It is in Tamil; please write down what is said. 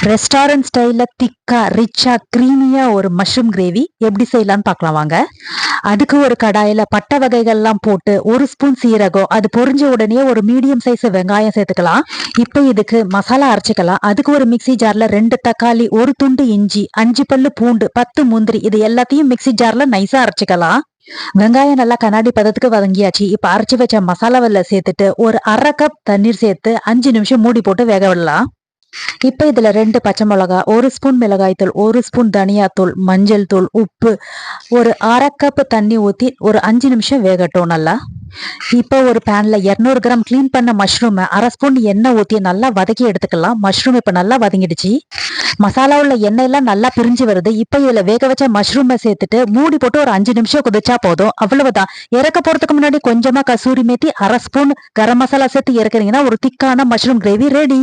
ரெஸ்டாரண்ட் ஸ்டைல்ல திக்கா ரிச்சா கிரீமியா ஒரு மஷ்ரூம் கிரேவி எப்படி செய்யலாம்னு பார்க்கலாம் வாங்க. அதுக்கு ஒரு கடாயில பட்டை வகைகள்லாம் போட்டு ஒரு ஸ்பூன் சீரகம், அது பொரிஞ்ச உடனே ஒரு மீடியம் சைஸ் வெங்காயம் சேர்த்துக்கலாம். இப்போ இதுக்கு மசாலா அரைச்சிக்கலாம். அதுக்கு ஒரு மிக்சி ஜார்ல 2 தக்காளி, ஒரு துண்டு இஞ்சி, 5 பல்லு பூண்டு, 10 முந்திரி, இது எல்லாத்தையும் மிக்சி ஜார்ல நைஸா அரைச்சிக்கலாம். வெங்காயம் நல்லா கண்ணாடி பதத்துக்கு வதங்கியாச்சு. இப்ப அரைச்சு வச்ச மசாலாவில் சேர்த்துட்டு ஒரு 1/2 கப் தண்ணீர் சேர்த்து 5 நிமிஷம் மூடி போட்டு வேக விடலாம். இப்ப இதுல 2 பச்சை மிளகா, 1 ஸ்பூன் மிளகாய் தூள், 1 ஸ்பூன் தனியாத்தூள், மஞ்சள் தூள், உப்பு, ஒரு 1/2 கப் தண்ணி ஊத்தி ஒரு 5 நிமிஷம் வேகட்டும் நல்லா. இப்போ ஒரு பேன்ல 200 கிராம் கிளீன் பண்ண மஷ்ரூம் 1/2 ஸ்பூன் எண்ணெய் ஊத்தி நல்லா வதக்கி எடுத்துக்கலாம். மஷ்ரூம் இப்ப நல்லா வதங்கிடுச்சு. மசாலா உள்ள எண்ணெய் எல்லாம் நல்லா பிரிஞ்சு வருது. இப்ப இதுல வேக வச்ச மஷ்ரூமை சேர்த்துட்டு மூடி போட்டு ஒரு 5 நிமிஷம் கொதிச்சா போதும். அவ்வளவுதான். இறக்க போறதுக்கு முன்னாடி கொஞ்சமா கசூரி மேத்தி, 1/2 ஸ்பூன் கரம் மசாலா சேர்த்து இறக்குறீங்கன்னா ஒரு திக்கான மஷ்ரூம் கிரேவி ரெடி.